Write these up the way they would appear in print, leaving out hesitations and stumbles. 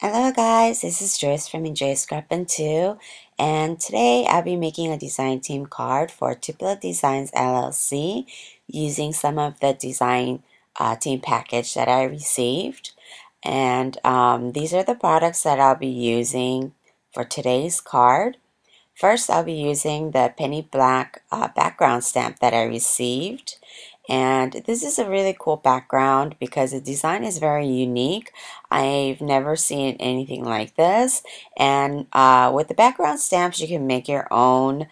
Hello guys, this is Joyce from Enjoy Scrappin' 2, and today I'll be making a design team card for Tupelo Designs LLC using some of the design team package that I received. And these are the products that I'll be using for today's card. First, I'll be using the penny black background stamp that I received. And this is a really cool background because the design is very unique. I've never seen anything like this. And with the background stamps, you can make your own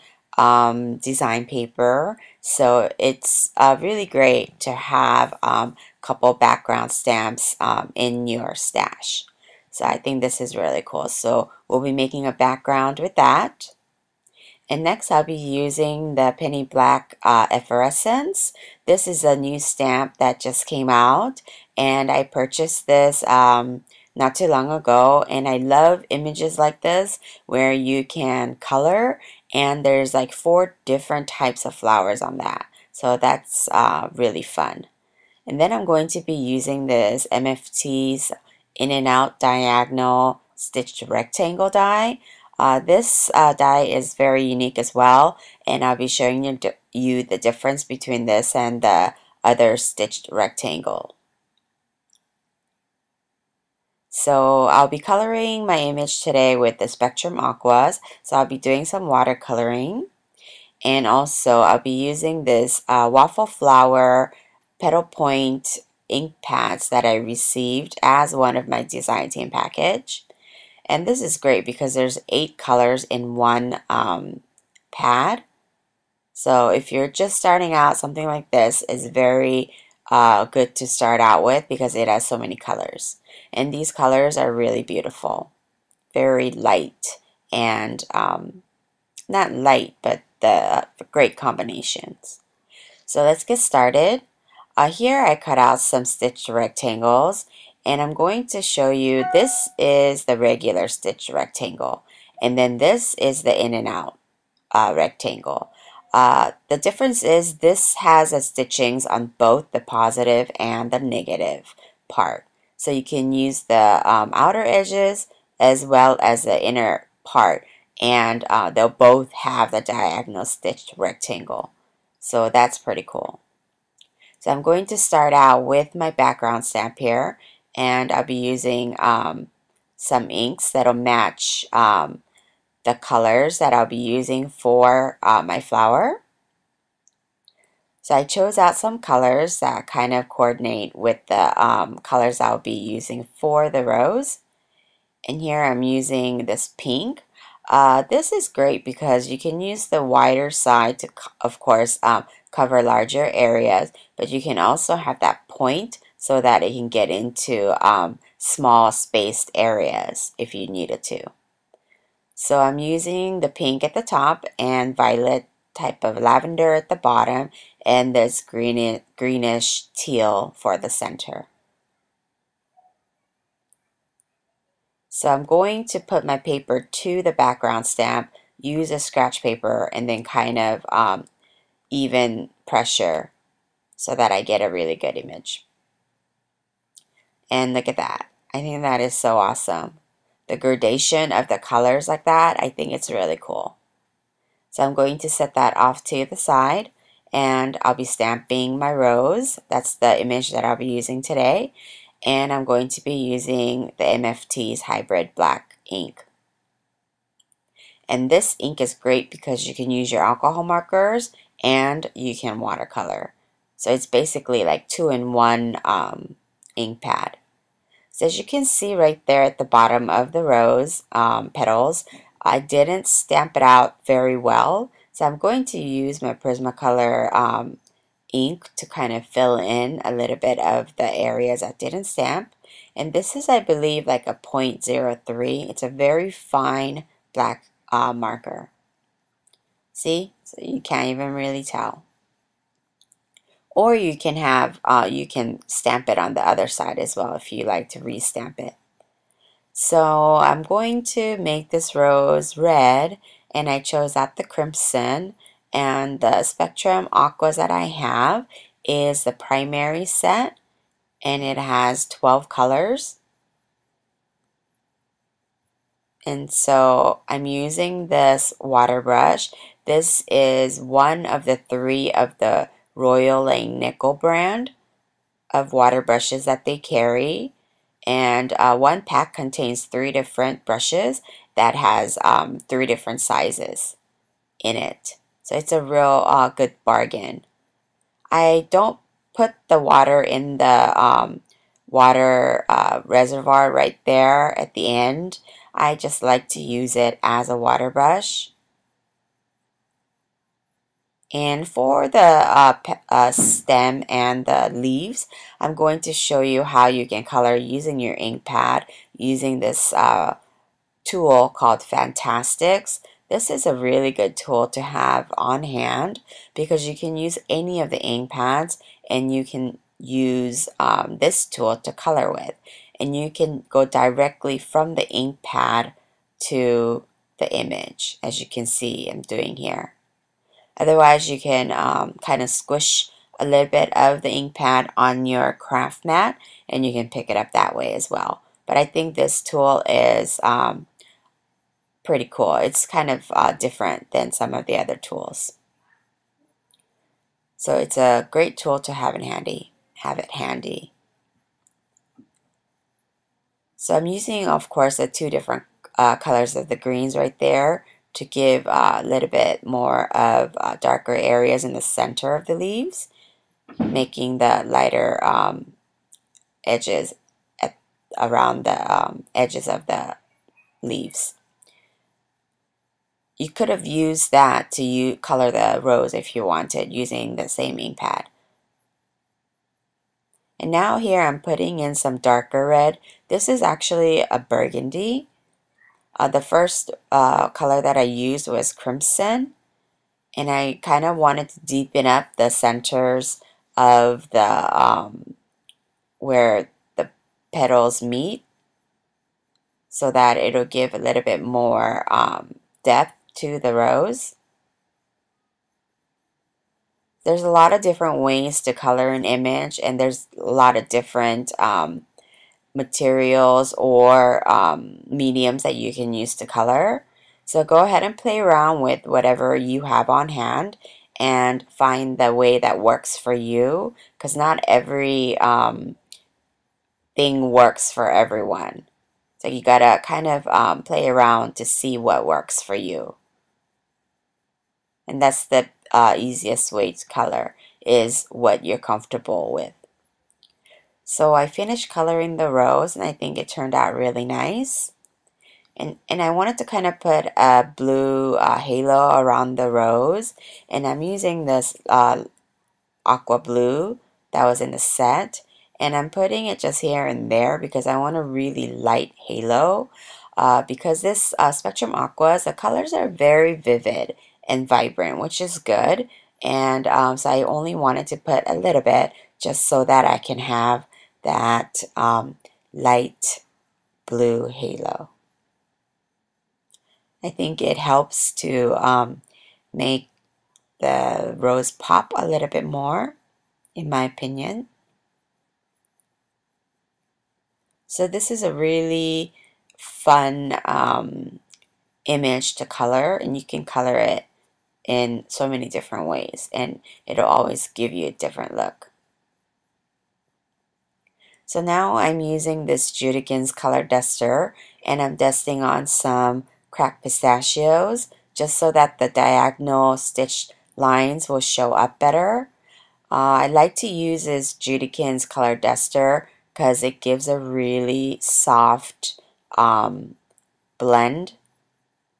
design paper. So it's really great to have a couple background stamps in your stash. So I think this is really cool. So we'll be making a background with that. And next I'll be using the Penny Black Effervescence. This is a new stamp that just came out, and I purchased this not too long ago, and I love images like this where you can color, and there's like 4 different types of flowers on that. So that's really fun. And then I'm going to be using this MFT's In and Out Diagonal Stitched Rectangle die. This die is very unique as well, and I'll be showing you the difference between this and the other stitched rectangle. So I'll be coloring my image today with the Spectrum Aquas. So I'll be doing some watercoloring, and also I'll be using this waffle flower petal point ink pads that I received as one of my design team package. And this is great because there's 8 colors in one pad. So if you're just starting out, something like this is very good to start out with because it has so many colors. And these colors are really beautiful. Very light and not light, but the great combinations. So let's get started. Here I cut out some stitched rectangles, and I'm going to show you this is the regular stitched rectangle, and then this is the in and out rectangle. The difference is this has a stitchings on both the positive and the negative part. So you can use the outer edges as well as the inner part, and they'll both have the diagonal stitched rectangle. So that's pretty cool. So I'm going to start out with my background stamp here, and I'll be using some inks that'll match the colors that I'll be using for my flower. So I chose out some colors that kind of coordinate with the colors I'll be using for the rose. And here I'm using this pink. This is great because you can use the wider side to, of course, cover larger areas, but you can also have that point so that it can get into small spaced areas if you needed to. So I'm using the pink at the top and violet type of lavender at the bottom, and this greenish teal for the center. So I'm going to put my paper to the background stamp, use a scratch paper, and then kind of even pressure so that I get a really good image. And look at that. I think that is so awesome. The gradation of the colors like that, I think it's really cool. So I'm going to set that off to the side, and I'll be stamping my rose. That's the image that I'll be using today. And I'm going to be using the MFT's hybrid black ink. And this ink is great because you can use your alcohol markers and you can watercolor. So it's basically like 2-in-1 ink pad. So as you can see right there at the bottom of the rose petals, I didn't stamp it out very well. So I'm going to use my Prismacolor ink to kind of fill in a little bit of the areas I didn't stamp. And this is, I believe, like a 0.03. It's a very fine black marker. See? So you can't even really tell. Or you can have, you can stamp it on the other side as well if you like to re-stamp it. So I'm going to make this rose red, and I chose out the crimson, and the Spectrum Aquas that I have is the primary set, and it has 12 colors. And so I'm using this water brush. This is one of the 3 of the Royal Nickel brand of water brushes that they carry. And one pack contains 3 different brushes that has 3 different sizes in it. So it's a real good bargain. I don't put the water in the water reservoir right there at the end. I just like to use it as a water brush. And for the stem and the leaves, I'm going to show you how you can color using your ink pad using this tool called Fantastics. This is a really good tool to have on hand because you can use any of the ink pads and you can use this tool to color with. And you can go directly from the ink pad to the image, as you can see I'm doing here. Otherwise, you can kind of squish a little bit of the ink pad on your craft mat and you can pick it up that way as well. But I think this tool is pretty cool. It's kind of different than some of the other tools. So it's a great tool to have it handy. So I'm using, of course, the 2 different colors of the greens right there to give a little bit more of darker areas in the center of the leaves, making the lighter edges around the edges of the leaves. You could have used that to color the rose if you wanted using the same ink pad. And now here I'm putting in some darker red. This is actually a burgundy. The first color that I used was crimson. And I kind of wanted to deepen up the centers of the where the petals meet so that it'll give a little bit more depth to the rose. There's a lot of different ways to color an image, and there's a lot of different materials or mediums that you can use to color. So go ahead and play around with whatever you have on hand and find the way that works for you, because not every thing works for everyone. So you gotta kind of play around to see what works for you. And that's the easiest way to color, is what you're comfortable with. So I finished coloring the rose and I think it turned out really nice. And I wanted to kind of put a blue halo around the rose, and I'm using this aqua blue that was in the set, and I'm putting it just here and there because I want a really light halo. Because this Spectrum Aquas, the colors are very vivid and vibrant, which is good. And so I only wanted to put a little bit just so that I can have that light blue halo. I think it helps to make the rose pop a little bit more, in my opinion. So this is a really fun image to color, and you can color it in so many different ways, and it'll always give you a different look. So now I'm using this Judikins color duster, and I'm dusting on some cracked pistachios just so that the diagonal stitched lines will show up better. I like to use this Judikins color duster because it gives a really soft blend,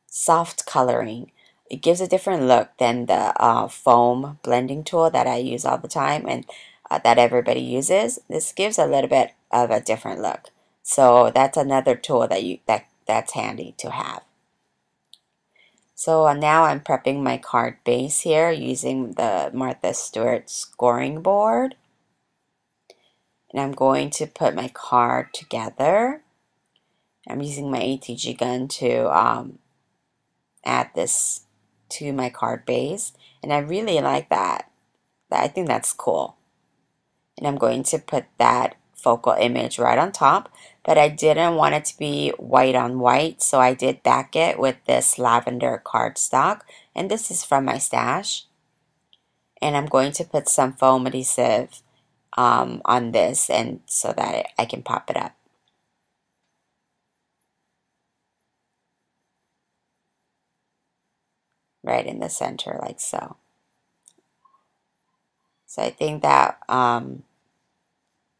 soft coloring. It gives a different look than the foam blending tool that I use all the time and that everybody uses. This gives a little bit of a different look. So that's another tool that's handy to have. So now I'm prepping my card base here using the Martha Stewart scoring board. And I'm going to put my card together. I'm using my ATG gun to add this to my card base. And I really like that. I think that's cool. And I'm going to put that focal image right on top. but I didn't want it to be white on white, so I did back it with this lavender cardstock, and this is from my stash. And I'm going to put some foam adhesive on this, and so that I can pop it up right in the center like so. So I think that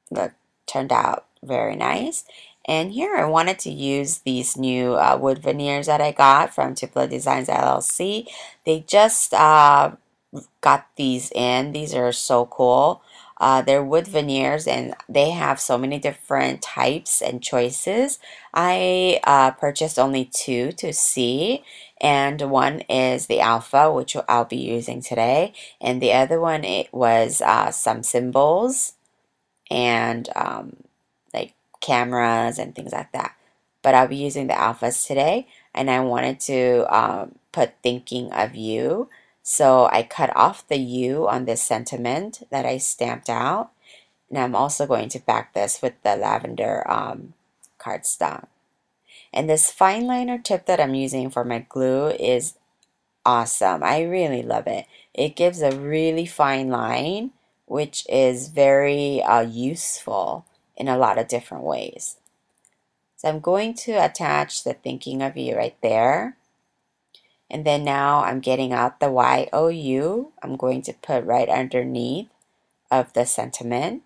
look, turned out very nice. And here I wanted to use these new wood veneers that I got from Tupelo Designs LLC. They just got these in. These are so cool. They're wood veneers and they have so many different types and choices. I purchased only two to see, and one is the Alpha, which I'll be using today, and the other one it was some symbols and like cameras and things like that. But I'll be using the alphas today, and I wanted to put thinking of you. So I cut off the U on this sentiment that I stamped out, and I'm also going to back this with the lavender cardstock. And this fine liner tip that I'm using for my glue is awesome. I really love it. It gives a really fine line, which is very useful in a lot of different ways. So I'm going to attach the thinking of you right there. And then now I'm getting out the YOU. I'm going to put right underneath of the sentiment.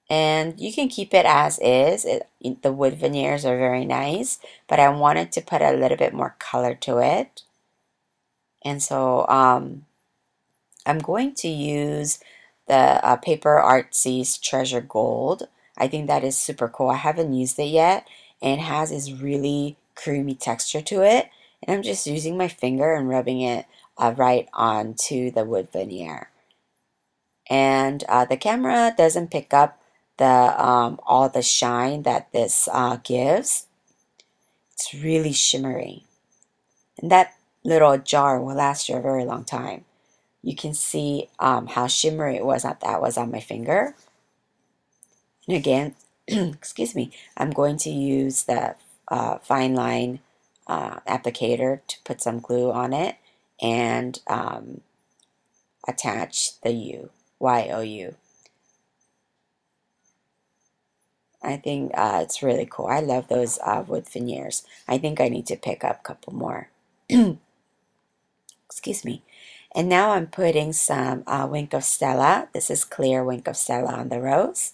And you can keep it as is. The wood veneers are very nice, but I wanted to put a little bit more color to it. And so I'm going to use the Paper Artsy's Treasure Gold. I think that is super cool. I haven't used it yet, and it has this really creamy texture to it. And I'm just using my finger and rubbing it right onto the wood veneer. And the camera doesn't pick up the all the shine that this gives. It's really shimmery. And that little jar will last you a very long time. You can see how shimmery it was that was on my finger. And again, excuse me, I'm going to use the fine line applicator to put some glue on it and attach the YOU. I think it's really cool. I love those wood veneers. I think I need to pick up a couple more. Excuse me. And now I'm putting some Wink of Stella. This is clear Wink of Stella on the rose.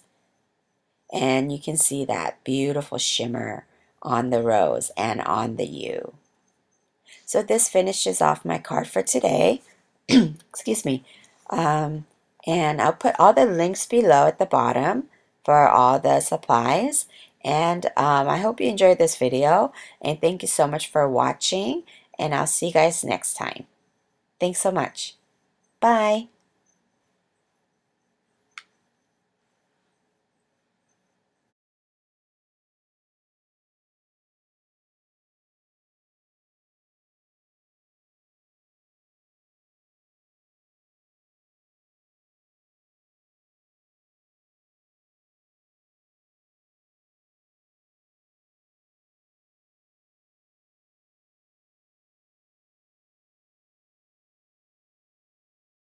And you can see that beautiful shimmer on the rose and on the U. So this finishes off my card for today. Excuse me. And I'll put all the links below at the bottom for all the supplies. And I hope you enjoyed this video. And thank you so much for watching. And I'll see you guys next time. Thanks so much. Bye.